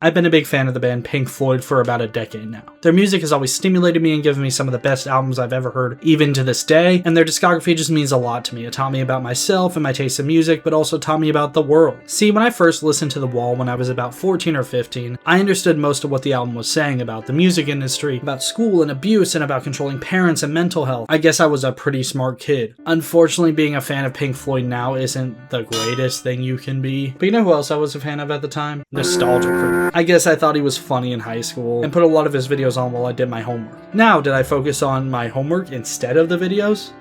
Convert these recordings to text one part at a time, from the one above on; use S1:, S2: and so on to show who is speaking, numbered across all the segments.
S1: I've been a big fan of the band Pink Floyd for about a decade now. Their music has always stimulated me and given me some of the best albums I've ever heard, even to this day, and their discography just means a lot to me. It taught me about myself and my taste in music, but also taught me about the world. See, when I first listened to The Wall when I was about 14 or 15, I understood most of what the album was saying about the music industry, about school and abuse, and about controlling parents and mental health. I guess I was a pretty smart kid. Unfortunately, being a fan of Pink Floyd now isn't the greatest thing you can be. But you know who else I was a fan of at the time? Nostalgia Critic. I guess I thought he was funny in high school and put a lot of his videos on while I did my homework. Now, did I focus on my homework instead of the videos?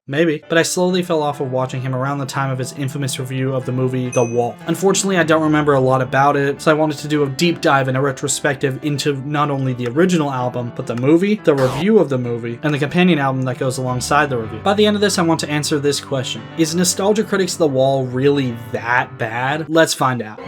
S1: Maybe, but I slowly fell off of watching him around the time of his infamous review of the movie The Wall. Unfortunately, I don't remember a lot about it, so I wanted to do a deep dive and a retrospective into not only the original album, but the movie, the review of the movie, and the companion album that goes alongside the review. By the end of this, I want to answer this question. Is Nostalgia Critic's The Wall really that bad? Let's find out.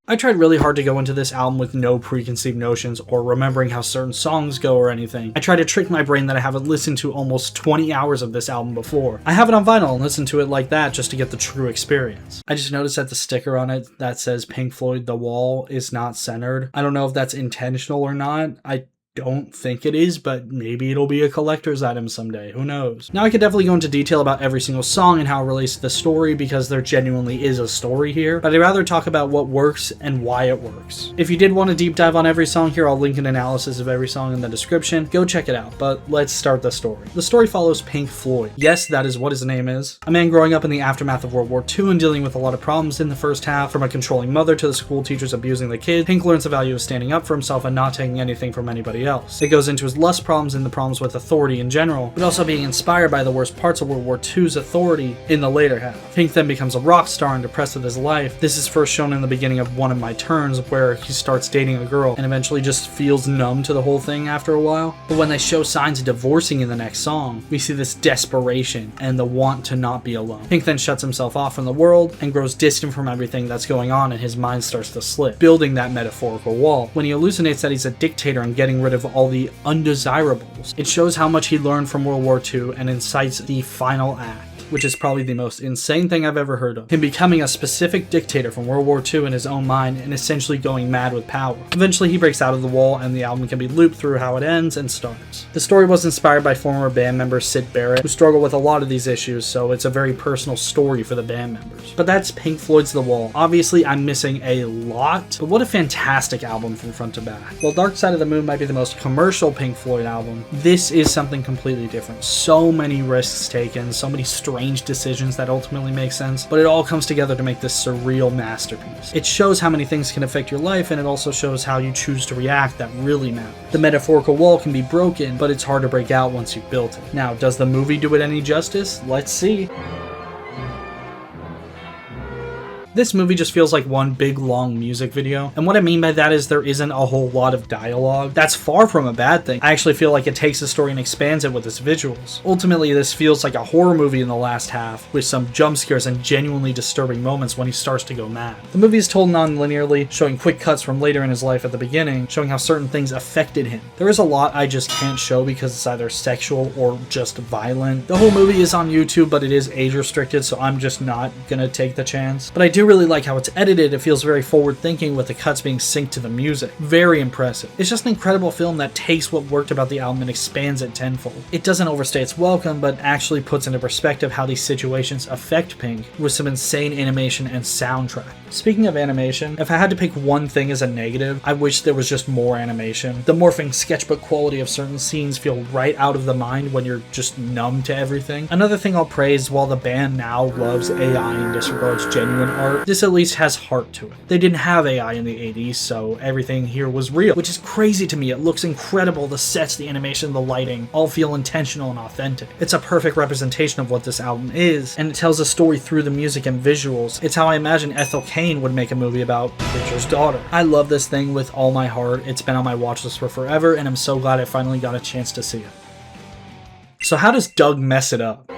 S1: I tried really hard to go into this album with no preconceived notions or remembering how certain songs go or anything. I tried to trick my brain that I haven't listened to almost 20 hours of this album before. I have it on vinyl and listen to it like that just to get the true experience. I just noticed that the sticker on it that says Pink Floyd The Wall is not centered. I don't know if that's intentional or not. I don't think it is, but maybe it'll be a collector's item someday. Who knows? Now I could definitely go into detail about every single song and how it relates to the story because there genuinely is a story here, but I'd rather talk about what works and why it works. If you did want a deep dive on every song here, I'll link an analysis of every song in the description. Go check it out, but let's start the story. The story follows Pink Floyd. Yes, that is what his name is. A man growing up in the aftermath of World War II and dealing with a lot of problems in the first half, from a controlling mother to the school teachers abusing the kid. Pink learns the value of standing up for himself and not taking anything from anybody else. It goes into his lust problems and the problems with authority in general, but also being inspired by the worst parts of World War II's authority in the later half. Pink then becomes a rock star and depressed with his life. This is first shown in the beginning of One of My Turns, where he starts dating a girl and eventually just feels numb to the whole thing after a while. But when they show signs of divorcing in the next song, we see this desperation and the want to not be alone. Pink then shuts himself off from the world and grows distant from everything that's going on, and his mind starts to slip, building that metaphorical wall. When he hallucinates that he's a dictator and getting rid of all the undesirables, it shows how much he learned from World War II and incites the final act, which is probably the most insane thing I've ever heard of. Him becoming a specific dictator from World War II in his own mind and essentially going mad with power. Eventually he breaks out of the wall and the album can be looped through how it ends and starts. The story was inspired by former band member Syd Barrett, who struggle with a lot of these issues, so it's a very personal story for the band members. But that's Pink Floyd's The Wall. Obviously I'm missing a lot, but what a fantastic album from front to back. While Dark Side of the Moon might be the most commercial Pink Floyd album, this is something completely different. So many risks taken, so many strange decisions that ultimately make sense, but it all comes together to make this surreal masterpiece. It shows how many things can affect your life, and it also shows how you choose to react that really matters. The metaphorical wall can be broken, but it's hard to break out once you've built it. Now, does the movie do it any justice? Let's see. This movie just feels like one big long music video, and what I mean by that is there isn't a whole lot of dialogue. That's far from a bad thing. I actually feel like it takes the story and expands it with its visuals. Ultimately, this feels like a horror movie in the last half, with some jump scares and genuinely disturbing moments when he starts to go mad. The movie is told non-linearly, showing quick cuts from later in his life at the beginning, showing how certain things affected him. There is a lot I just can't show because it's either sexual or just violent. The whole movie is on YouTube, but it is age restricted, so I'm just not gonna take the chance. But I do really like how it's edited. It feels very forward thinking with the cuts being synced to the music. Very impressive. It's just an incredible film that takes what worked about the album and expands it tenfold. It doesn't overstay its welcome, but actually puts into perspective how these situations affect Pink with some insane animation and soundtrack. Speaking of animation, if I had to pick one thing as a negative, I wish there was just more animation. The morphing sketchbook quality of certain scenes feel right out of the mind when you're just numb to everything. Another thing I'll praise, while the band now loves AI and disregards genuine art, this at least has heart to it. They didn't have AI in the 80s, so everything here was real, which is crazy to me. It looks incredible. The sets, the animation, the lighting, all feel intentional and authentic. It's a perfect representation of what this album is, and it tells a story through the music and visuals. It's how I imagine Ethel Cain would make a movie about Richard's daughter. I love this thing with all my heart. It's been on my watch list for forever, and I'm so glad I finally got a chance to see it. So how does Doug mess it up?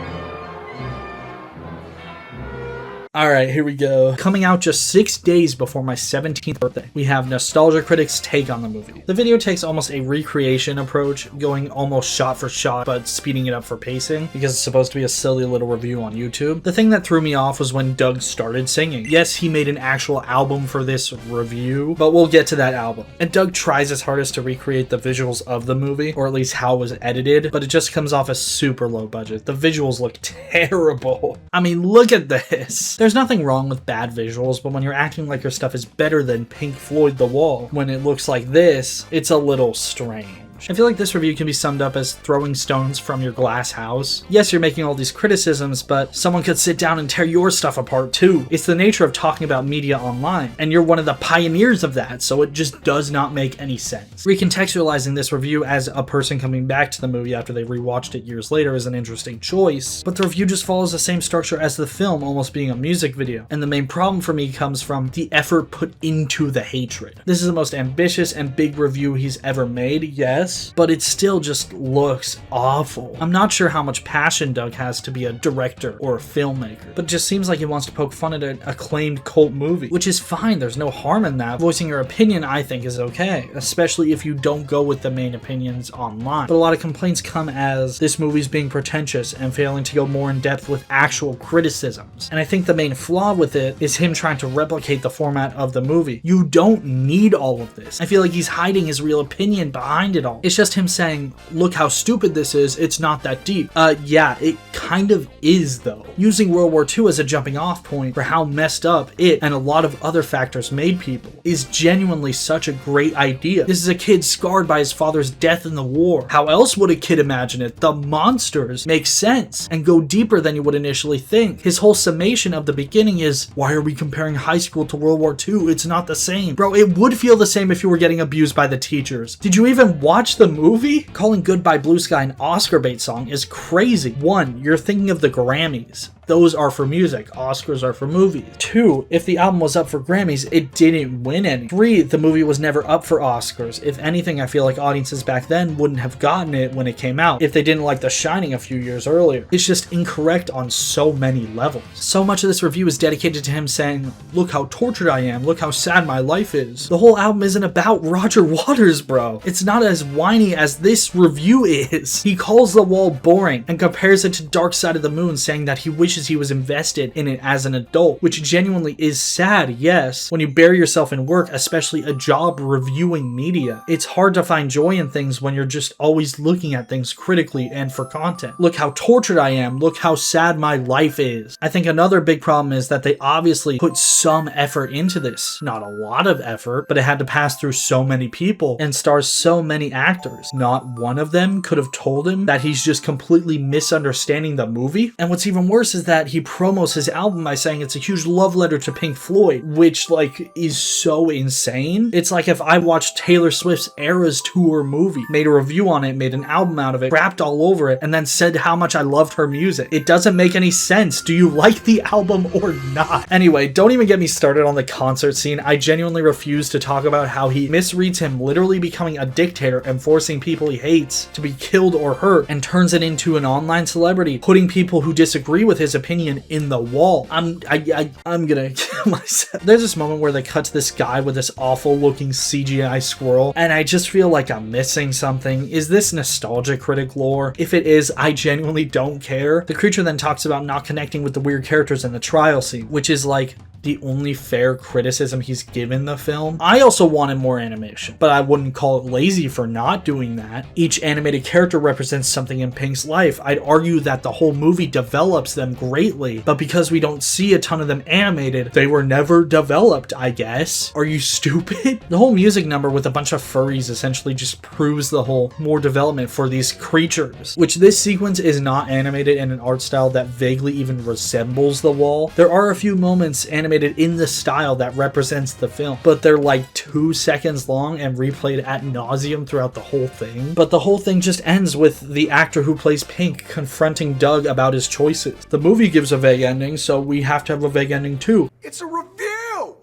S1: Alright, here we go. Coming out just 6 days before my 17th birthday, we have Nostalgia Critic's take on the movie. The video takes almost a recreation approach, going almost shot for shot, but speeding it up for pacing, because it's supposed to be a silly little review on YouTube. The thing that threw me off was when Doug started singing. Yes, he made an actual album for this review, but we'll get to that album. And Doug tries his hardest to recreate the visuals of the movie, or at least how it was edited, but it just comes off as super low budget. The visuals look terrible. I mean, look at this. There's nothing wrong with bad visuals, but when you're acting like your stuff is better than Pink Floyd The Wall, when it looks like this, it's a little strange. I feel like this review can be summed up as throwing stones from your glass house. Yes, you're making all these criticisms, but someone could sit down and tear your stuff apart too. It's the nature of talking about media online, and you're one of the pioneers of that, so it just does not make any sense. Recontextualizing this review as a person coming back to the movie after they rewatched it years later is an interesting choice, but the review just follows the same structure as the film, almost being a music video. And the main problem for me comes from the effort put into the hatred. This is the most ambitious and big review he's ever made, yes, but it still just looks awful. I'm not sure how much passion Doug has to be a director or a filmmaker, but it just seems like he wants to poke fun at an acclaimed cult movie, which is fine, there's no harm in that. Voicing your opinion, I think, is okay, especially if you don't go with the main opinions online. But a lot of complaints come as this movie's being pretentious and failing to go more in depth with actual criticisms. And I think the main flaw with it is him trying to replicate the format of the movie. You don't need all of this. I feel like he's hiding his real opinion behind it all. It's just him saying, look how stupid this is, it's not that deep. Yeah, it kind of is though. Using World War II as a jumping off point for how messed up it and a lot of other factors made people is genuinely such a great idea. This is a kid scarred by his father's death in the war. How else would a kid imagine it? The monsters make sense and go deeper than you would initially think. His whole summation of the beginning is, why are we comparing high school to World War II? It's not the same. Bro, it would feel the same if you were getting abused by the teachers. Did you even watch the movie? Calling Goodbye Blue Sky an Oscar bait song is crazy. 1, you're thinking of the Grammys. Those are for music. Oscars are for movies. 2, if the album was up for Grammys, it didn't win any. 3, the movie was never up for Oscars. If anything, I feel like audiences back then wouldn't have gotten it when it came out if they didn't like The Shining a few years earlier. It's just incorrect on so many levels. So much of this review is dedicated to him saying, look how tortured I am, look how sad my life is. The whole album isn't about Roger Waters, bro. It's not as whiny as this review is. He calls The Wall boring and compares it to Dark Side of the Moon, saying that he wishes he was invested in it as an adult, which genuinely is sad, yes. When you bury yourself in work, especially a job reviewing media, it's hard to find joy in things when you're just always looking at things critically and for content. Look how tortured I am, look how sad my life is. I think another big problem is that they obviously put some effort into this. Not a lot of effort, but it had to pass through so many people and stars so many actors. Not one of them could have told him that he's just completely misunderstanding the movie. And what's even worse is that he promos his album by saying it's a huge love letter to Pink Floyd, which like is so insane. It's like if I watched Taylor Swift's Eras Tour movie, made a review on it, made an album out of it, rapped all over it, and then said how much I loved her music. It doesn't make any sense. Do you like the album or not? Anyway, don't even get me started on the concert scene. I genuinely refuse to talk about how he misreads him literally becoming a dictator and forcing people he hates to be killed or hurt, and turns it into an online celebrity, putting people who disagree with his opinion in the wall. I'm gonna kill myself. There's this moment where they cut to this guy with this awful looking CGI squirrel, and I just feel like I'm missing something. Is this nostalgia critic lore? If it is, I genuinely don't care. The creature then talks about not connecting with the weird characters in the trial scene, which is like the only fair criticism he's given the film. I also wanted more animation, but I wouldn't call it lazy for not doing that. Each animated character represents something in Pink's life. I'd argue that the whole movie develops them greatly, but because we don't see a ton of them animated, they were never developed, I guess. Are you stupid? The whole music number with a bunch of furries essentially just proves the whole more development for these creatures, which this sequence is not animated in an art style that vaguely even resembles The Wall. There are a few moments animated in the style that represents the film, but they're like 2 seconds long and replayed ad nauseum throughout the whole thing. But the whole thing just ends with the actor who plays Pink confronting Doug about his choices. The movie gives a vague ending, so we have to have a vague ending too.
S2: It's a review!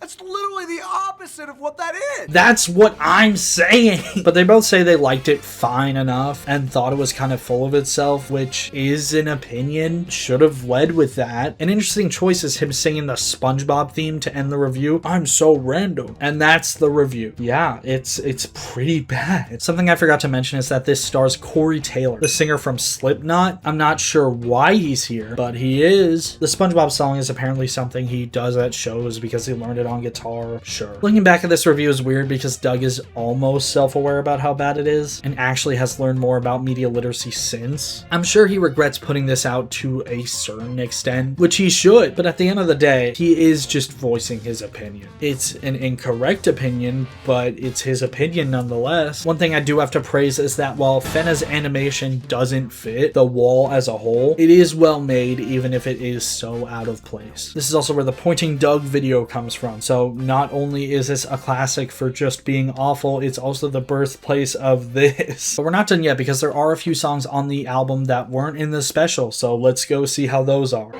S2: That's literally the opposite of what that is.
S1: That's what I'm saying. But they both say they liked it fine enough and thought it was kind of full of itself, which is an opinion. Should have led with that. An interesting choice is him singing the SpongeBob theme to end the review. I'm so random. And that's the review. Yeah, it's pretty bad. Something I forgot to mention is that this stars Corey Taylor, the singer from Slipknot. I'm not sure why he's here, but he is. The SpongeBob song is apparently something he does at shows because he learned it on guitar. Sure. Looking back at this review is weird because Doug is almost self-aware about how bad it is and actually has learned more about media literacy since. I'm sure he regrets putting this out to a certain extent, which he should, but at the end of the day, he is just voicing his opinion. It's an incorrect opinion, but it's his opinion nonetheless. One thing I do have to praise is that while Fenna's animation doesn't fit The Wall as a whole, it is well made even if it is so out of place. This is also where the Pointing Doug video comes from, so not only is this a classic for just being awful, it's also the birthplace of this. But we're not done yet because there are a few songs on the album that weren't in the special, so let's go see how those are.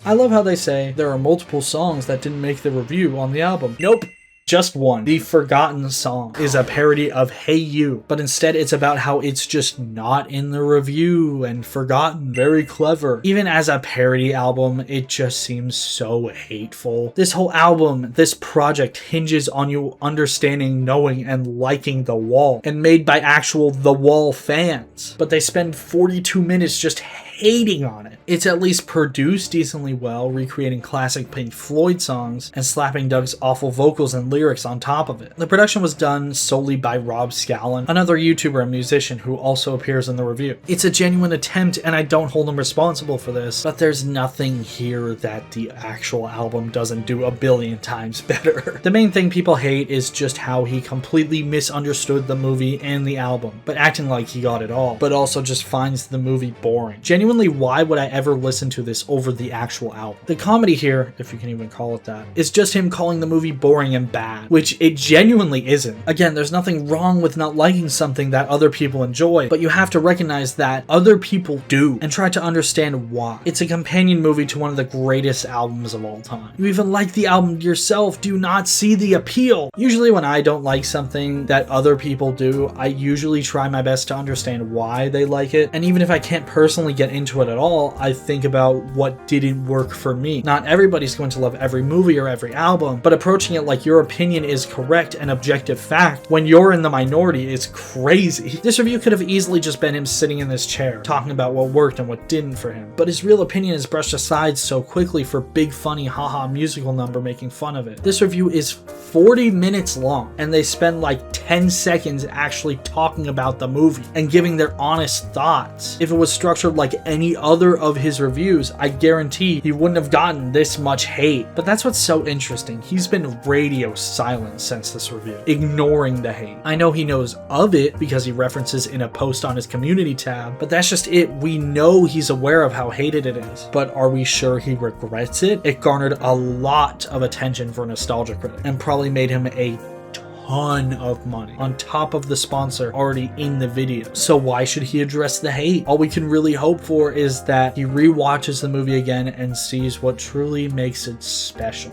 S1: I love how they say there are multiple songs that didn't make the review on the album. Nope. Just one. The Forgotten Song is a parody of Hey You, but instead it's about how it's just not in the review and forgotten. Very clever. Even as a parody album, it just seems so hateful. This whole album, this project hinges on you understanding, knowing, and liking The Wall, and made by actual The Wall fans. But they spend 42 minutes just hating on it. It's at least produced decently well, recreating classic Pink Floyd songs and slapping Doug's awful vocals and lyrics on top of it. The production was done solely by Rob Scallon, another YouTuber and musician who also appears in the review. It's a genuine attempt and I don't hold him responsible for this, but there's nothing here that the actual album doesn't do a billion times better. The main thing people hate is just how he completely misunderstood the movie and the album, but acting like he got it all, but also just finds the movie boring. Genuinely, why would I ever listen to this over the actual album? The comedy here, if you can even call it that, is just him calling the movie boring and bad, which it genuinely isn't. Again, there's nothing wrong with not liking something that other people enjoy, but you have to recognize that other people do and try to understand why. It's a companion movie to one of the greatest albums of all time. You even like the album yourself, do not see the appeal. Usually when I don't like something that other people do, I usually try my best to understand why they like it, and even if I can't personally get into it at all, I think about what didn't work for me. Not everybody's going to love every movie or every album, but approaching it like your opinion is correct and objective fact when you're in the minority is crazy. This review could have easily just been him sitting in this chair, talking about what worked and what didn't for him, but his real opinion is brushed aside so quickly for big funny haha musical number making fun of it. This review is 40 minutes long, and they spend like 10 seconds actually talking about the movie and giving their honest thoughts. If it was structured like any other of his reviews, I guarantee he wouldn't have gotten this much hate. But that's what's so interesting. He's been radio silent since this review, ignoring the hate. I know he knows of it because he references in a post on his community tab, but that's just it. We know he's aware of how hated it is, but are we sure he regrets it? It garnered a lot of attention for Nostalgia Critic and probably made him a ton of money on top of the sponsor already in the video. So why should he address the hate? All we can really hope for is that he rewatches the movie again and sees what truly makes it special.